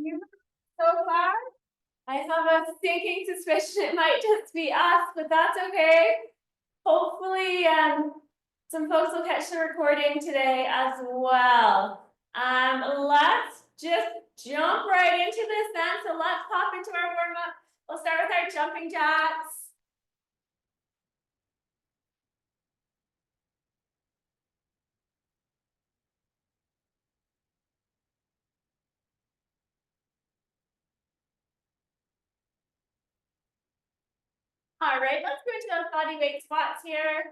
you so far? I have a stinking suspicion it might just be us, but that's okay. Hopefully, some folks will catch the recording today as well. Let's just jump right into this then. So let's pop into our warm-up. We'll start with our jumping jacks. All right, let's go into those body weight squats here.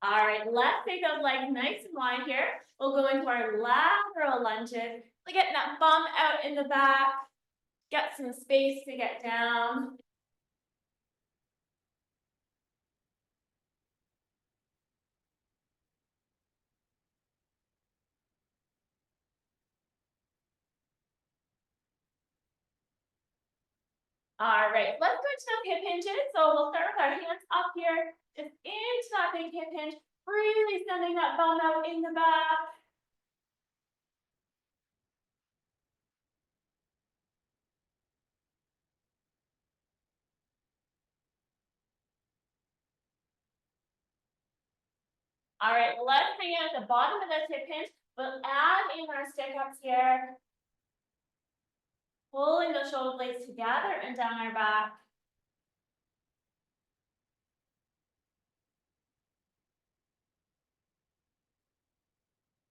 All right, let's take those legs nice and wide here. We'll go into our lateral lunges. We're getting that bum out in the back. Get some space to get down. All right, let's go into those hip hinges. So we'll start with our hands up here, just into that big hip hinge, really sending that bum out in the back. All right, let's hang out at the bottom of this hip hinge. We'll add in our stick ups here, pulling the shoulder blades together and down our back.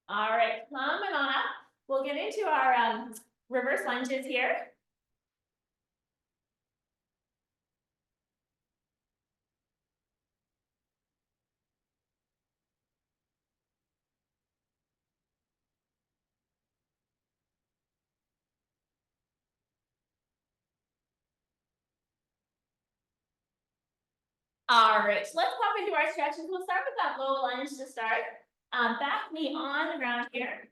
All right, coming on up. We'll get into our reverse lunges here. All right, so let's pop into our stretches. We'll start with that low lunge to start. Back knee on the ground here.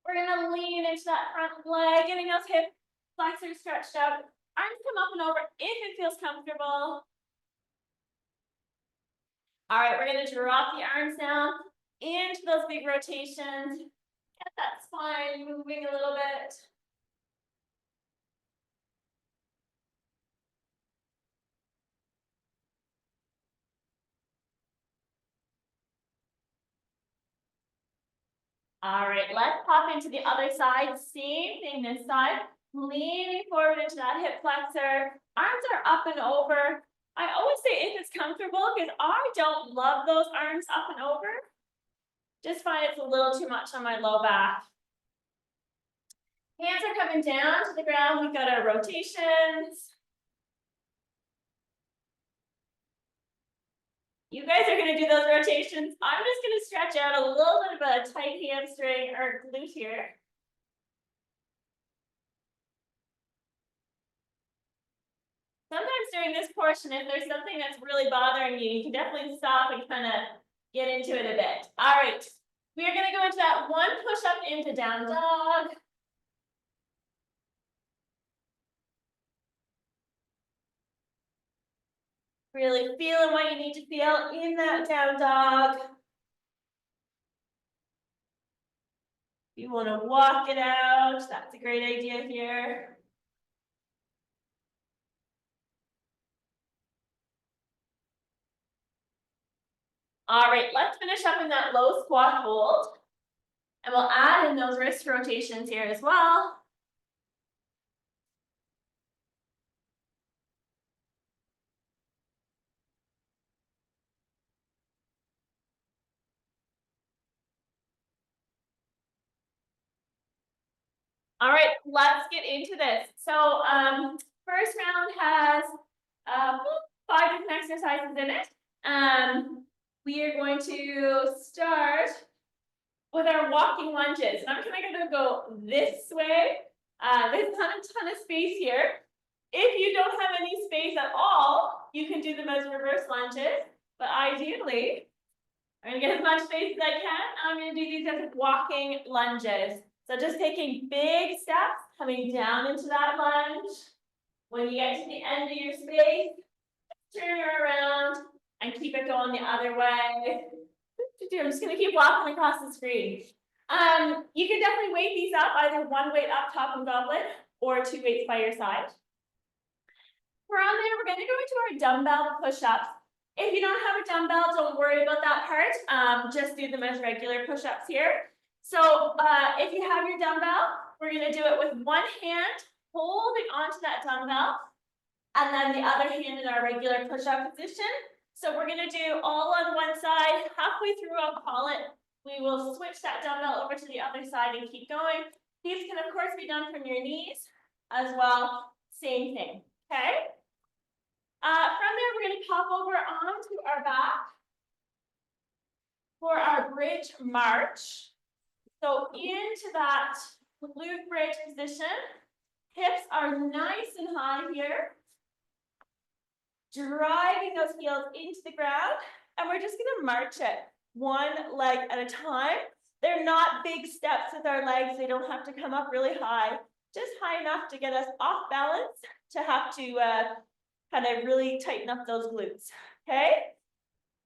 We're gonna lean into that front leg, getting those hip flexors stretched out. Arms come up and over if it feels comfortable. All right, we're gonna drop the arms down into those big rotations. Get that spine moving a little bit. All right, let's pop into the other side. Same thing this side. Leaning forward into that hip flexor. Arms are up and over. I always say if it's comfortable, because I don't love those arms up and over. Just find it's a little too much on my low back. Hands are coming down to the ground. We've got our rotations. You guys are going to do those rotations. I'm just going to stretch out a little bit of a tight hamstring or glute here. Sometimes during this portion, if there's something that's really bothering you, you can definitely stop and kind of get into it a bit. All right, we are going to go into that one push-up into down dog. Really feeling what you need to feel in that down dog. You want to walk it out. That's a great idea here. All right, let's finish up in that low squat hold. And we'll add in those wrist rotations here as well. All right, let's get into this. So first round has 5 different exercises in it. We are going to start with our walking lunges. And I'm kind of going to go this way. There's a ton of space here. If you don't have any space at all, you can do them as reverse lunges. But ideally, I'm going to get as much space as I can. I'm going to do these as walking lunges. So just taking big steps, coming down into that lunge. When you get to the end of your space, turn her around and keep it going the other way. I'm just gonna keep walking across the screen. You can definitely weight these up, either one weight up top and goblet or 2 weights by your side. From there, we're gonna go into our dumbbell push-ups. If you don't have a dumbbell, don't worry about that part. Just do them as regular push-ups here. So if you have your dumbbell, we're gonna do it with one hand holding onto that dumbbell, and then the other hand in our regular push-up position. So we're gonna do all on one side. Halfway through, I'll call it. We will switch that dumbbell over to the other side and keep going. These can of course be done from your knees as well. Same thing, okay? From there, we're gonna pop over onto our back for our bridge march. So into that glute bridge position. Hips are nice and high here. Driving those heels into the ground, and we're just gonna march it one leg at a time. They're not big steps with our legs. They don't have to come up really high, just high enough to get us off balance to have to kind of really tighten up those glutes, okay?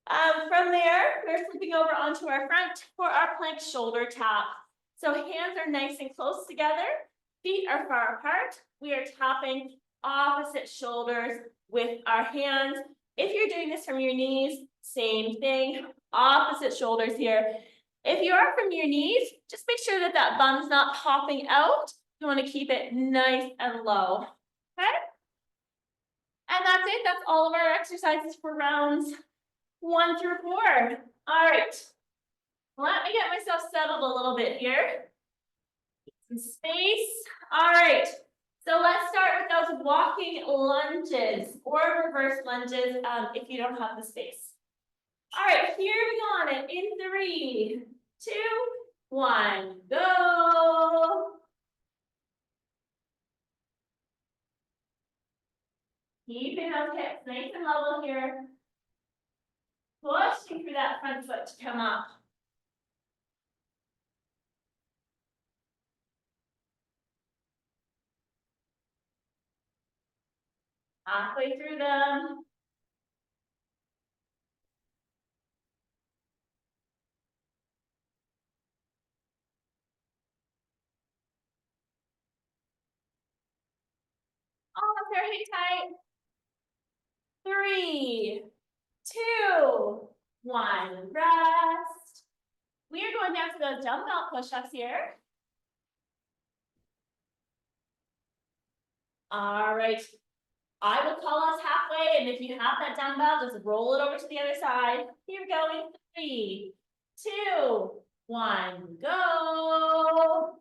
From there, we're flipping over onto our front for our plank shoulder tap. So hands are nice and close together, feet are far apart. We are tapping opposite shoulders with our hands. If you're doing this from your knees, same thing, opposite shoulders here. If you are from your knees, just make sure that that bum's not popping out. You want to keep it nice and low, okay? And that's it. That's all of our exercises for rounds 1 through 4. All right. Let me get myself settled a little bit here. Some space. All right. So let's start with those walking lunges or reverse lunges if you don't have the space. All right, here we go on it in 3, 2, 1, go. Keeping those hips nice and level here. Pushing through that front foot to come up. Halfway through them. Almost there, hang tight. 3, 2, 1, rest. We are going down to those dumbbell push-ups here. All right. I will call us halfway, and if you have that dumbbell, just roll it over to the other side. Here we go in 3, 2, 1, go.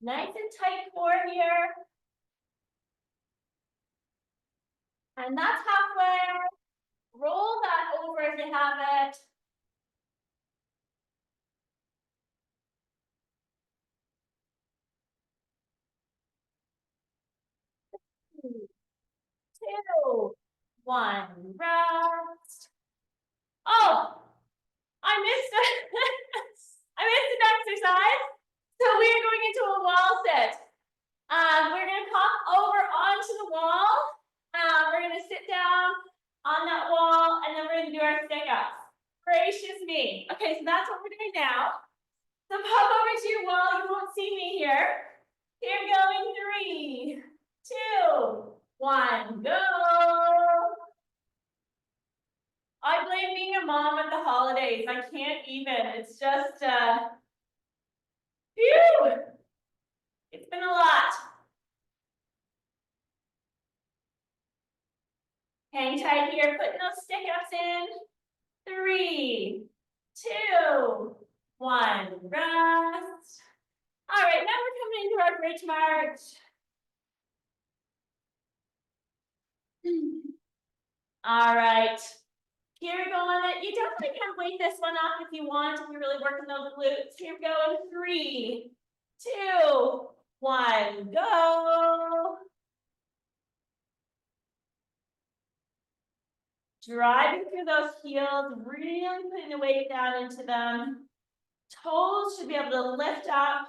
Nice and tight core here. And that's halfway. Roll that over if you have it. Two, 1, rest. Oh, I missed it. I missed an exercise. So we are going into a wall sit. We're going to pop over onto the wall. We're going to sit down on that wall, and then we're going to do our stick-ups. Gracious me. Okay, so that's what we're doing now. So pop over to your wall. You won't see me here. Here we go in 3, 2, 1, go. I blame being a mom at the holidays. I can't even. It's just, phew. It's been a lot. Hang tight here, putting those stick-ups in. 3, 2, 1, rest. All right, now we're coming into our bridge march. All right, here we go on it. You definitely can weight this one up if you want, if you're really working those glutes. Here we go in 3, 2, 1, go. Driving through those heels, really putting the weight down into them. Toes should be able to lift up.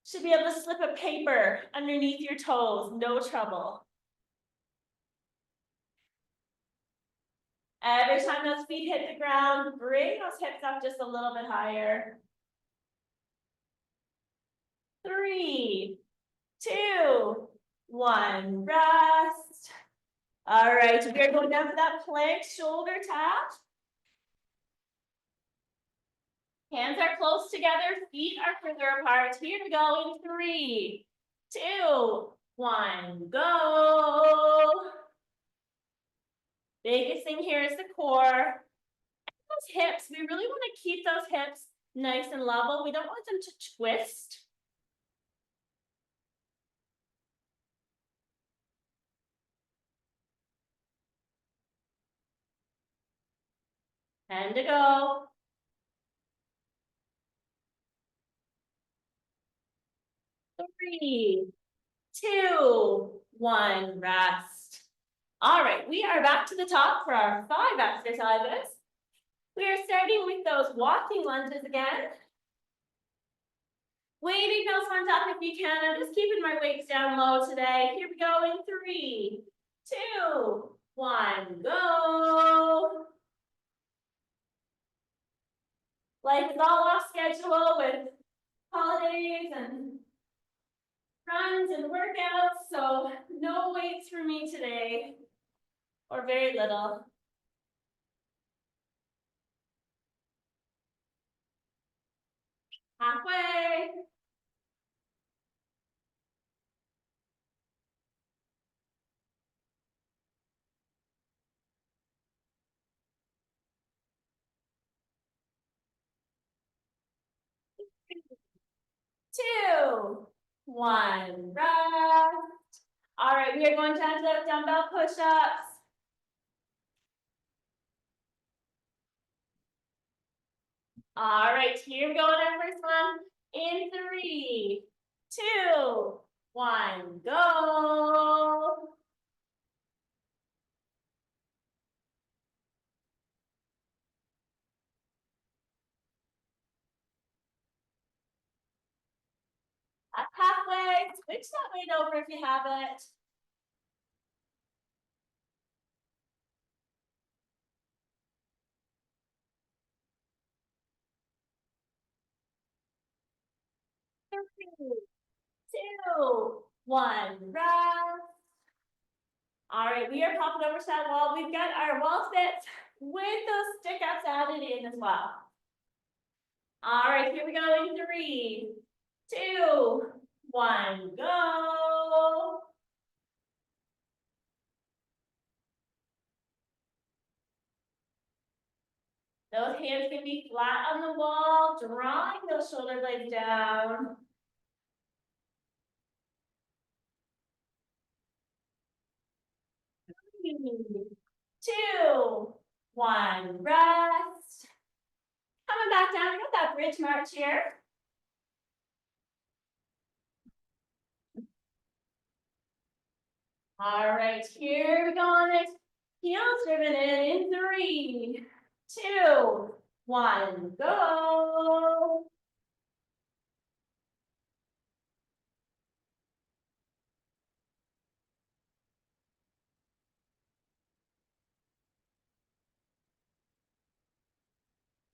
Should be able to slip a paper underneath your toes, no trouble. Every time those feet hit the ground, bring those hips up just a little bit higher. 3, 2, 1, rest. All right, we're going down for that plank shoulder tap. Hands are close together, feet are further apart. Here we go in 3, 2, 1, go. Biggest thing here is the core. Those hips, we really want to keep those hips nice and level. We don't want them to twist. And to go. 3, 2, 1, rest. All right, we are back to the top for our 5 exercises. We are starting with those walking lunges again. Waving those arms up if you can. I'm just keeping my weights down low today. Here we go in 3, 2, 1, go. Life is all off schedule with holidays and runs and workouts, so no weights for me today, or very little. Halfway. Two, one, rest. All right, we are going down to those dumbbell push-ups. All right, here we go on our first one. In 3, 2, 1, go. Up halfway, switch that weight over if you have it. Three, 2, 1, rest. All right, we are popping over to that wall. We've got our wall sits with those stick ups added in as well. All right, here we go in 3, 2, 1, go. Those hands can be flat on the wall, drawing those shoulder blades down. Three, 2, 1, rest. Coming back down, we got that bridge march here. All right, here we go on it. Heels driven in 3, 2, 1, go.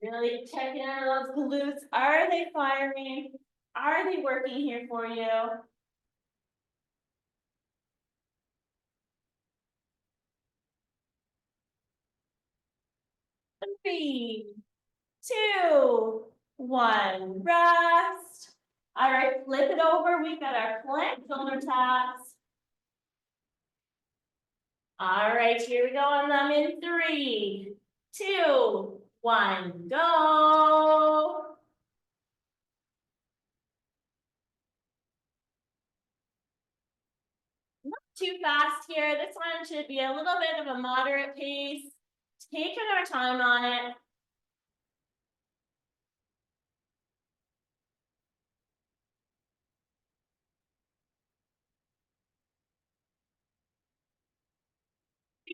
Really checking out those glutes. Are they firing? Are they working here for you? 3, 2, 1, rest. All right, flip it over. We've got our plank shoulder taps. All right, here we go on them in 3, 2, 1, go. Not too fast here. This one should be a little bit of a moderate pace. Taking our time on it.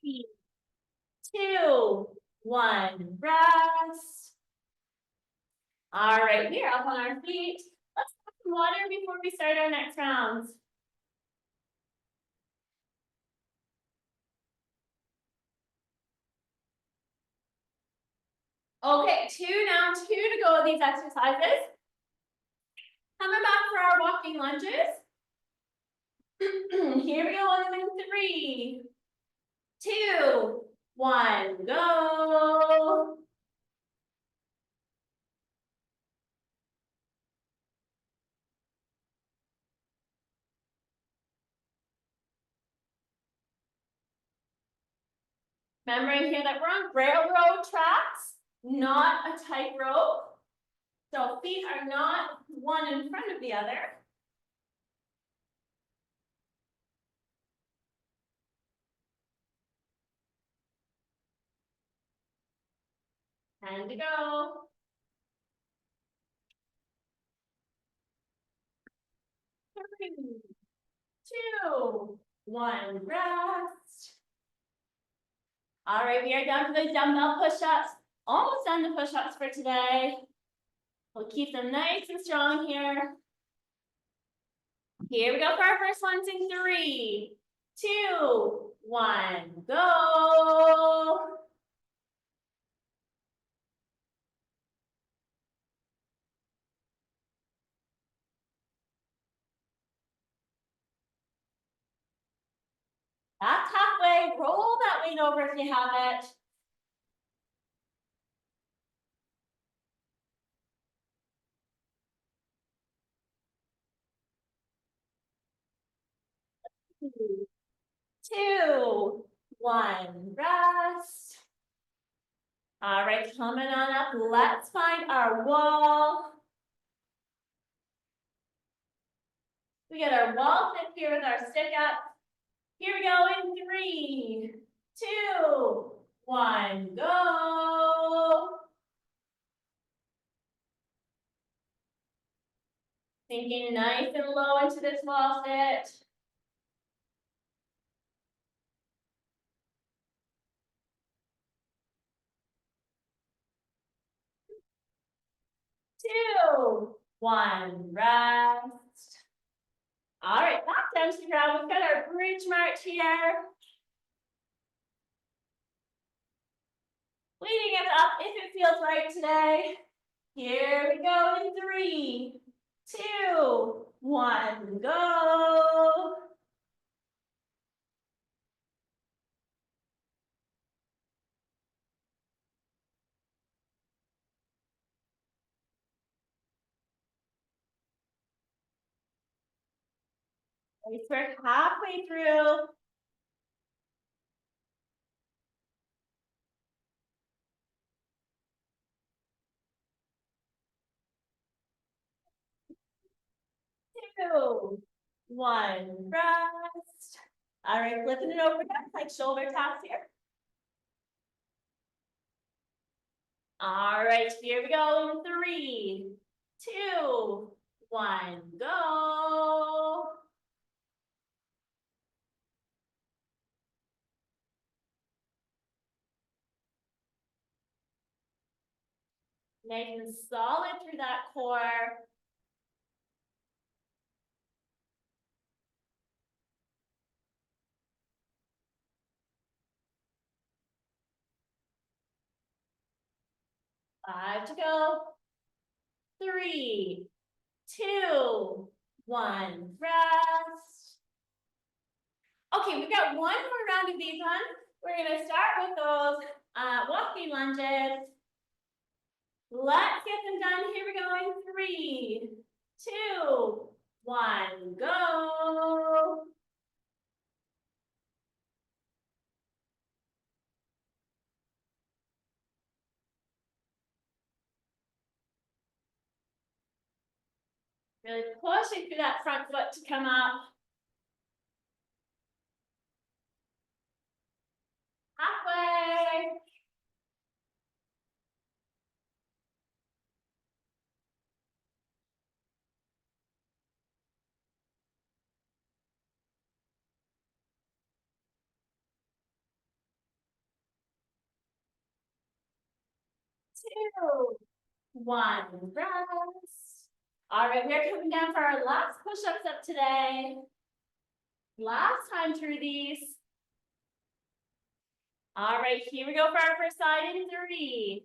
3, 2, 1, rest. All right, we are up on our feet. Let's have some water before we start our next rounds. Okay, now two to go with these exercises. Coming back for our walking lunges. Here we go in 3, 2, 1, go. Remembering here that we're on railroad tracks, not a tightrope. So feet are not one in front of the other. Time to go. 3, 2, 1, rest. All right, we are down to the dumbbell push-ups. Almost done the push-ups for today. We'll keep them nice and strong here. Here we go for our first ones in 3, 2, 1, go. That's halfway. Roll that weight over if you have it. Two, one, rest. All right, coming on up. Let's find our wall. We got our wall fit here with our stick up. Here we go in 3, 2, 1, go. Sinking nice and low into this wall sit. Two, one, rest. All right, back down to the ground. We've got our bridge march here. Leading it up if it feels right today. Here we go in 3, 2, 1, go. We're halfway through. Two, one, rest. All right, flipping it over down, like shoulder taps here. All right, here we go in 3, 2, 1, go. Nice and solid through that core. Five to go. 3, 2, 1, rest. Okay, we've got one more round of these ones. We're gonna start with those walking lunges. Let's get them done. Here we go in 3, 2, 1, go. Really pushing through that front foot to come up. Halfway. Two, 1, rest. All right, we're coming down for our last push-ups up today. Last time through these. All right, here we go for our first side in 3,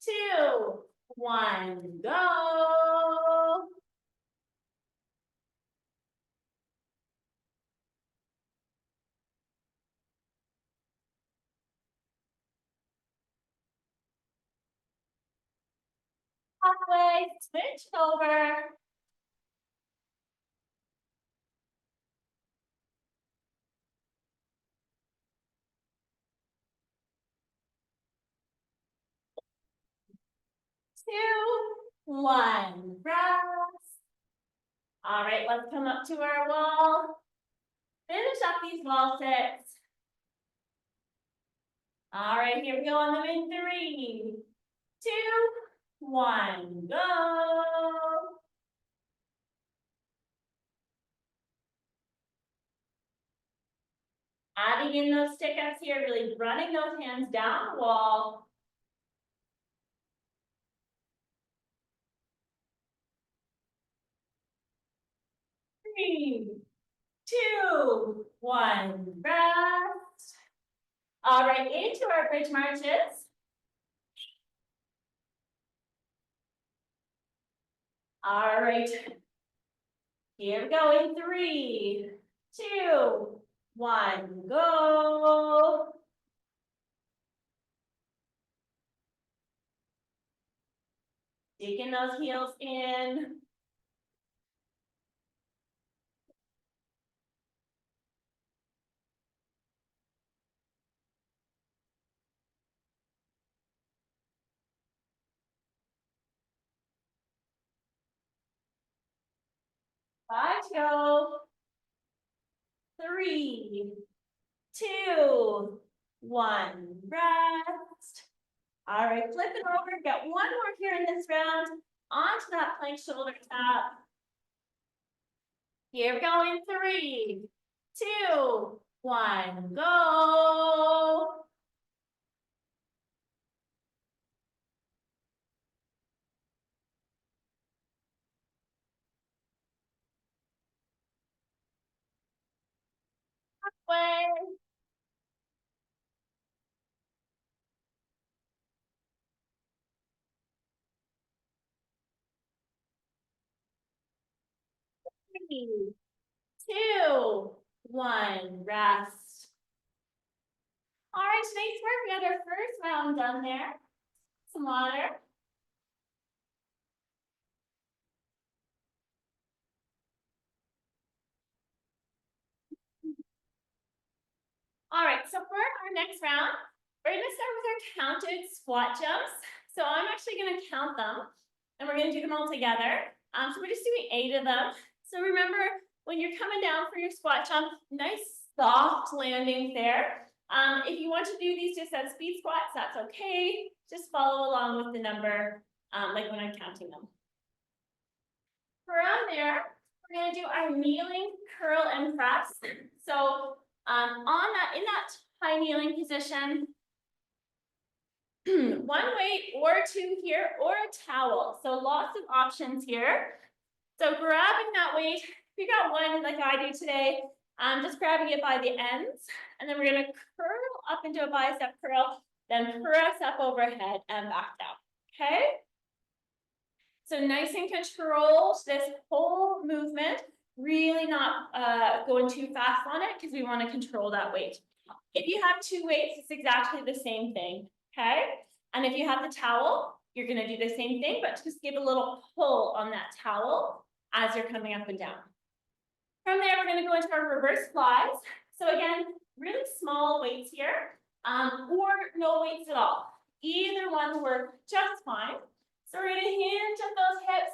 2, 1, go. Halfway, switch over. Two, 1, rest. All right, let's come up to our wall. Finish up these wall sits. All right, here we go on them in 3, 2, 1, go. Adding in those stick ups here, really running those hands down the wall. 3, 2, 1, rest. All right, into our bridge marches. All right, here we go in 3, 2, 1, go. Digging those heels in. Five to go. 3, 2, 1, rest. All right, flip it over, get one more here in this round, onto that plank shoulder tap. Here we go in 3, 2, 1, go. Halfway. 3, 2, 1, rest. All right, today's work, we got our first round done there. Some water. All right, so for our next round, we're gonna start with our counted squat jumps. So I'm actually gonna count them and we're gonna do them all together. So we're just doing 8 of them. So remember, when you're coming down for your squat jump, nice soft landings there. If you want to do these just as speed squats, that's okay. Just follow along with the number, like when I'm counting them. From there, we're gonna do our kneeling curl and press. So in that high kneeling position, one weight or 2 here, or a towel. So lots of options here. So grabbing that weight, if you got one like I do today, just grabbing it by the ends, and then we're gonna curl up into a bicep curl, then press up overhead and back down, okay? So nice and controlled this whole movement, really not going too fast on it because we want to control that weight. If you have 2 weights, it's exactly the same thing, okay? And if you have the towel, you're gonna do the same thing, but just give a little pull on that towel as you're coming up and down. From there, we're gonna go into our reverse flies. So again, really small weights here, or no weights at all. Either one will work just fine. So we're gonna hinge at those hips,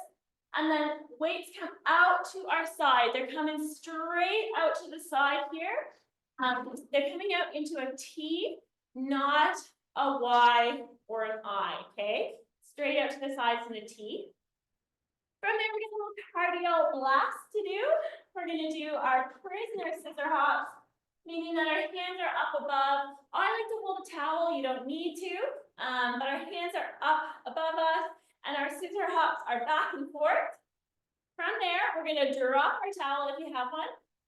and then weights come out to our side. They're coming straight out to the side here. They're coming out into a T, not a Y or an I, okay? Straight out to the sides in a T. From there, we got a little cardio blast to do. We're gonna do our prisoner scissor hops, meaning that our hands are up above. I like to hold a towel, you don't need to, but our hands are up above us, and our scissor scissor hops are back and forth. From there, we're gonna drop our towel if you have one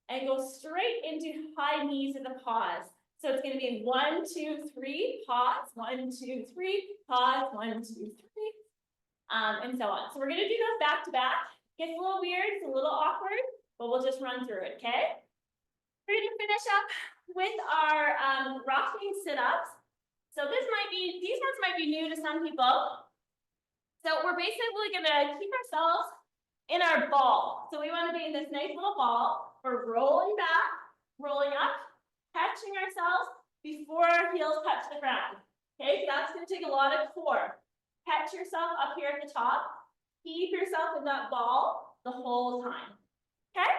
and go straight into high knees in the pause. So it's gonna be 1, 2, 3, pause, 1, 2, 3, pause, 1, 2, 3, and so on. So we're gonna do those back to back. Gets a little weird, it's a little awkward, but we'll just run through it, okay? We're gonna finish up with our rocking sit-ups. So these ones might be new to some people. So we're basically gonna keep ourselves in our ball. So we wanna be in this nice little ball. We're rolling back, rolling up, catching ourselves before our heels touch the ground. Okay, so that's gonna take a lot of core. Catch yourself up here at the top. Keep yourself in that ball the whole time. Okay?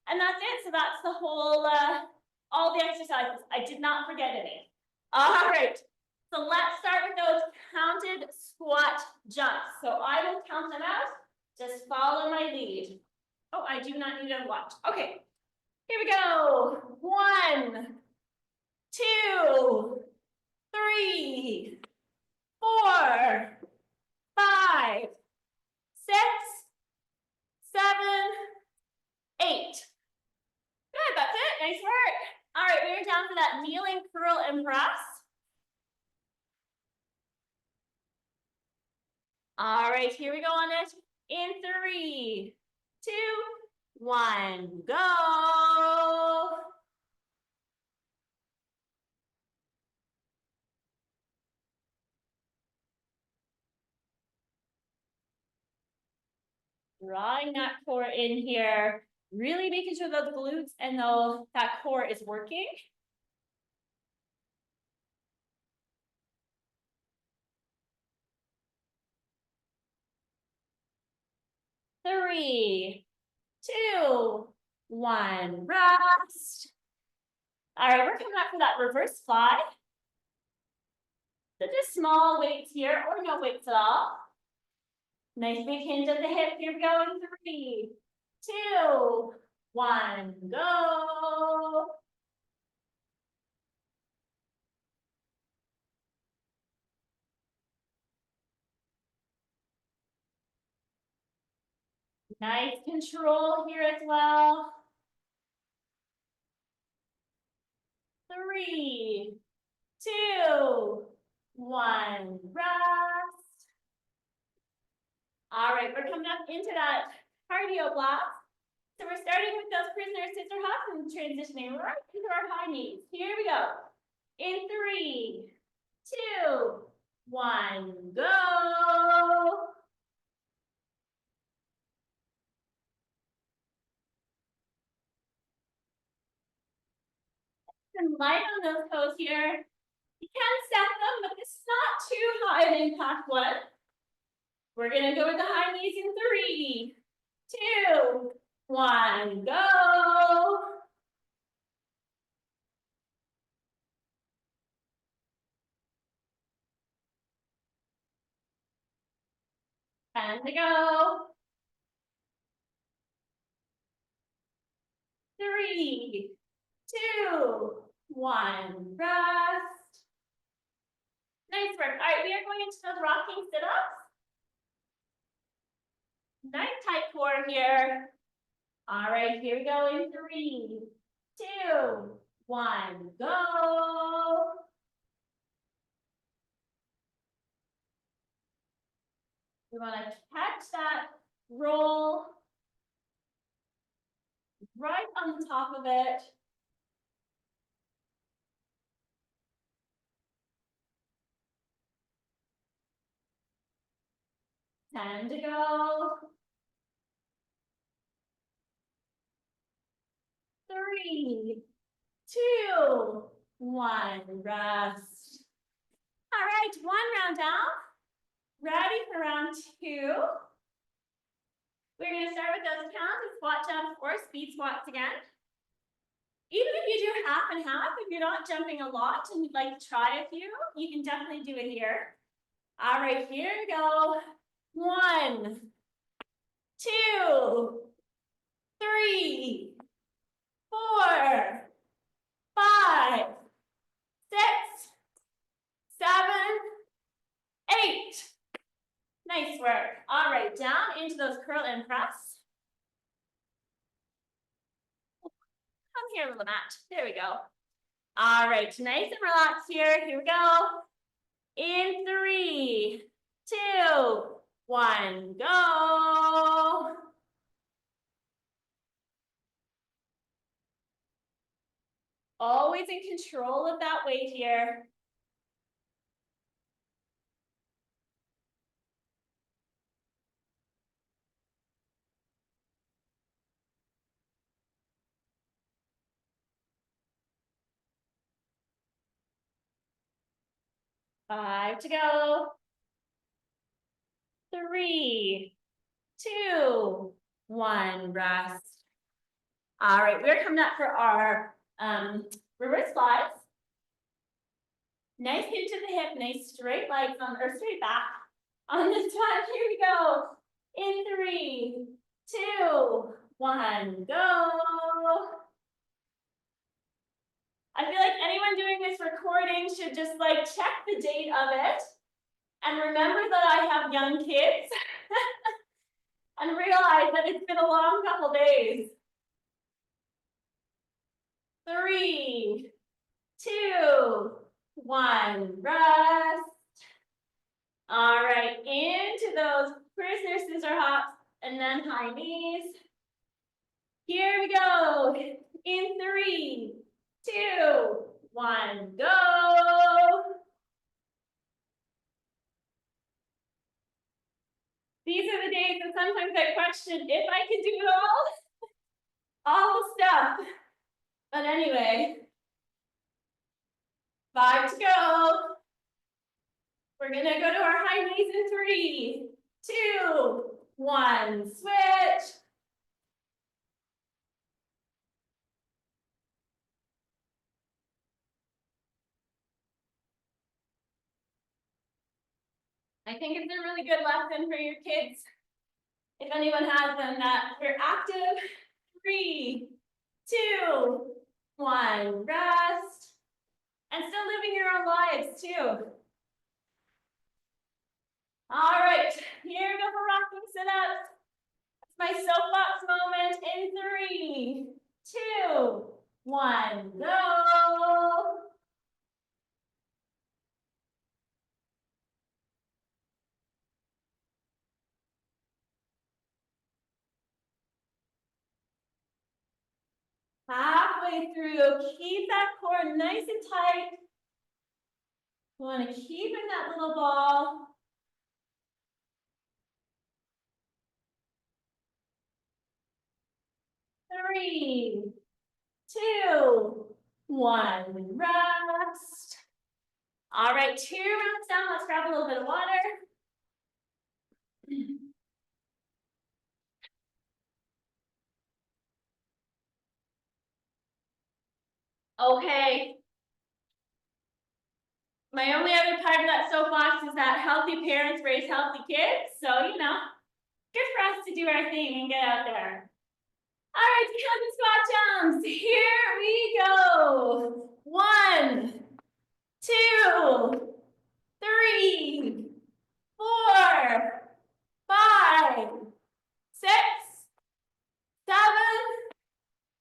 And that's it. So that's the whole, all the exercises. I did not forget any. All right. So let's start with those counted squat jumps. So I will count them out. Just follow my lead. Oh, I do not need to watch. Okay. Here we go. 1, 2, 3, 4, 5, 6, 7, 8. Good, that's it. Nice work. All right, we're down for that kneeling curl and press. All right, here we go on it. In 3, 2, 1, go. Drawing that core in here, really making sure those glutes and that core is working. Three, 2, 1, rest. All right, we're coming up for that reverse fly. So just small weights here or no weights at all. Nice big hinge at the hip. Here we go in 3, 2, 1, go. Nice control here as well. 3, 2, 1, rest. All right, we're coming up into that cardio block. So we're starting with those prisoner scissor hops and transitioning right into our high knees. Here we go. In 3, 2, 1, go. And light on those toes here. You can stack them, but this is not too high an impact one. We're gonna go with the high knees in 3, 2, 1, go. Time to go. 3, 2, 1, rest. Nice work. All right, we are going into those rocking sit-ups. Nice tight core here. All right, here we go in 3, 2, 1, go. We want to catch that roll right on the top of it. Time to go. 3, 2, 1, rest. All right, 1 round down. Ready for round 2. We're going to start with those counted squat jumps or speed squats again. Even if you do half and half, if you're not jumping a lot and you'd like to try a few, you can definitely do it here. All right, here we go. 1, 2, 3, 4, 5, 6, 7, 8. Nice work. All right, down into those curl and press. Come here, little mat. There we go. All right, nice and relaxed here. Here we go. In 3, 2, 1, go. Always in control of that weight here. Five to go. 3, 2, 1, rest. All right, we're coming up for our reverse flies. Nice hinge to the hip, nice straight legs on, or straight back on this one. Here we go. In 3, 2, 1, go. I feel like anyone doing this recording should just like check the date of it and remember that I have young kids and realize that it's been a long couple days. 3, 2, 1, rest. All right, into those prisoner scissor hops and then high knees. Here we go. In 3, 2, 1, go. These are the days that sometimes I question if I can do it all the stuff. But anyway, 5 to go. We're gonna go to our high knees in 3, 2, 1, switch. I think it's a really good lesson for your kids. If anyone has them, that you're active. 3, 2, 1, rest. And still living your own lives too. All right, here we go for rocking sit-ups. It's my soapbox moment in 3, 2, 1, go. Halfway through, keep that core nice and tight. You want to keep in that little ball. Three, 2, 1, rest. All right, 2 rounds down. Let's grab a little bit of water. Okay. My only other part of that soapbox is that healthy parents raise healthy kids. So, you know, good for us to do our thing and get out there. All right, count the squat jumps. Here we go. 1, 2, 3, 4, 5, 6, 7,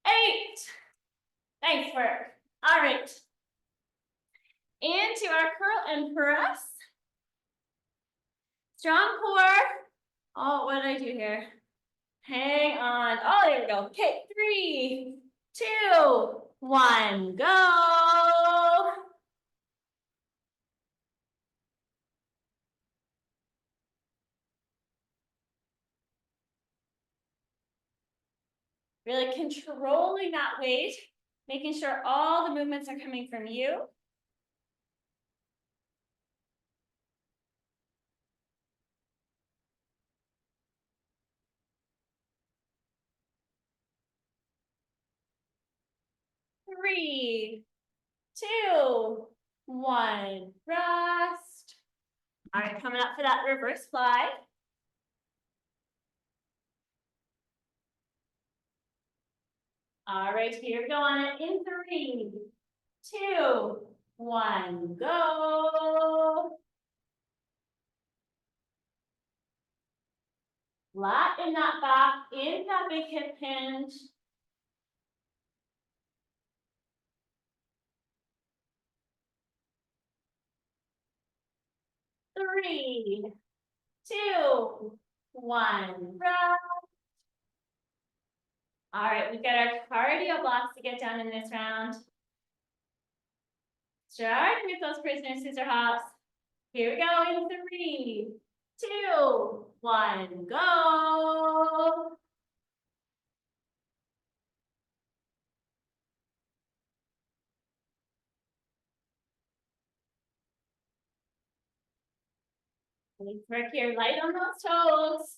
8. Nice work. All right. Into our curl and press. Strong core. Oh, what did I do here? Hang on. Oh, there we go. Okay, 3, 2, 1, go. Really controlling that weight, making sure all the movements are coming from you. Three, 2, 1, rest. All right, coming up for that reverse fly. All right, here we go on it in 3, 2, 1, go. Flatten that back in that big hip hinge. Three, two, one, breath. All right, we've got our cardio blocks to get done in this round. Starting with those prisoner scissor hops. Here we go in 3, 2, 1, go. Nice work here, light on those toes.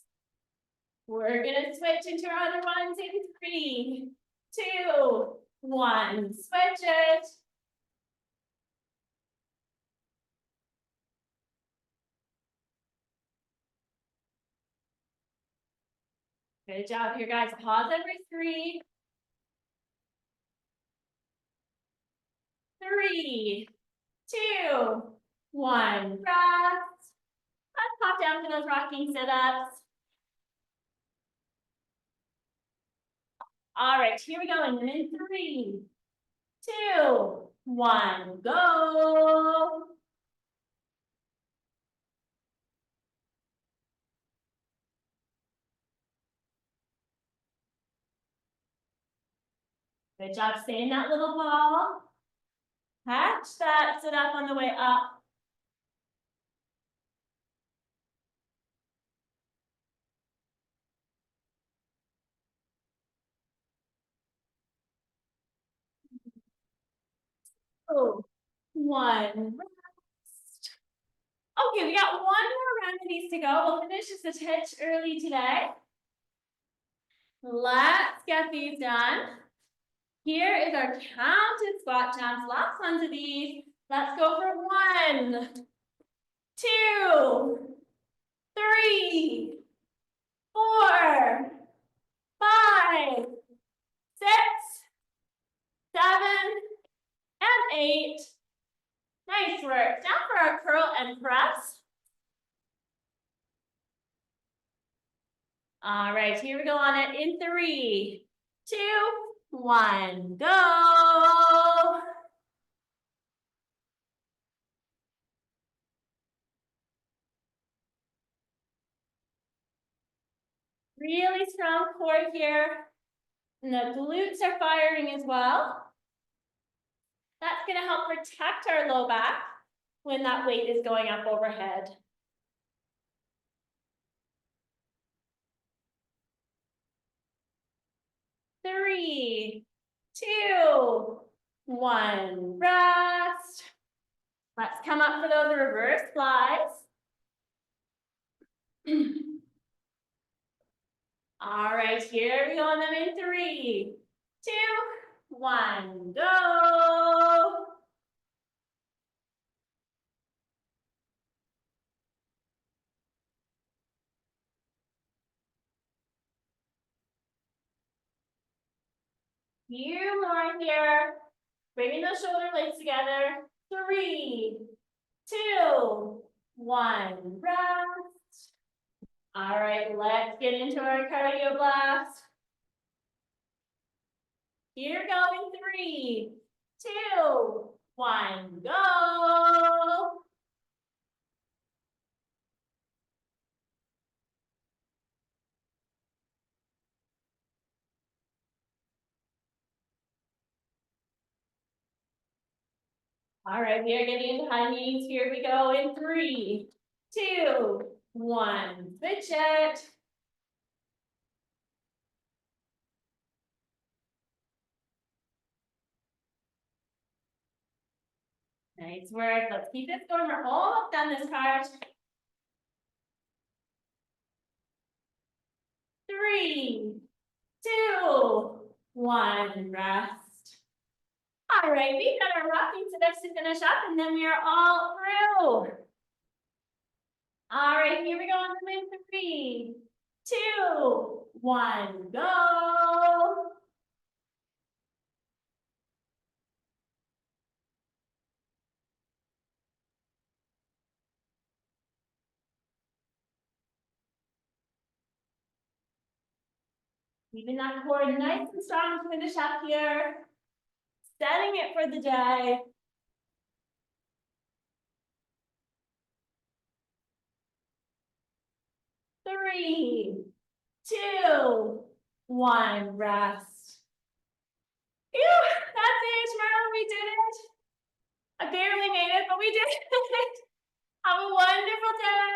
We're gonna switch into our other ones in 3, 2, 1, switch it. Good job here, guys. Pause every 3, 3, 2, 1, breath. Let's pop down for those rocking sit-ups. All right, here we go. And then in 3, 2, 1, go. Good job. Stay in that little ball. Catch that sit up on the way up. Oh, 1, rest. Okay, we got 1 more round of these to go. We'll finish just a touch early today. Let's get these done. Here is our counted squat jumps. Lots ones of these. Let's go for 1, 2, 3, 4, 5, 6, 7, and 8. Nice work. Now for our curl and press. All right, here we go on it in 3, 2, 1, go. Really strong core here. And the glutes are firing as well. That's going to help protect our low back when that weight is going up overhead. Three, 2, 1, rest. Let's come up for those reverse flies. All right, here we go on them in 3, 2, 1, go. Few more here. Bringing those shoulder blades together. 3, 2, 1, rest. All right, let's get into our cardio blast. Here we go in 3, 2, 1, go. All right, we are getting into high knees. Here we go in 3, 2, 1, switch it. Nice work. Let's keep this going. We're almost done this part. 3, 2, 1, rest. All right, we've got our rocking sit-ups to finish up, and then we are all through. All right, here we go on the in 3, 2, 1, go. Keeping that core nice and strong to finish up here. Setting it for the day. Three, two, one, rest. Phew, that's it, Merle, we did it. I barely made it, but we did it. Have a wonderful day.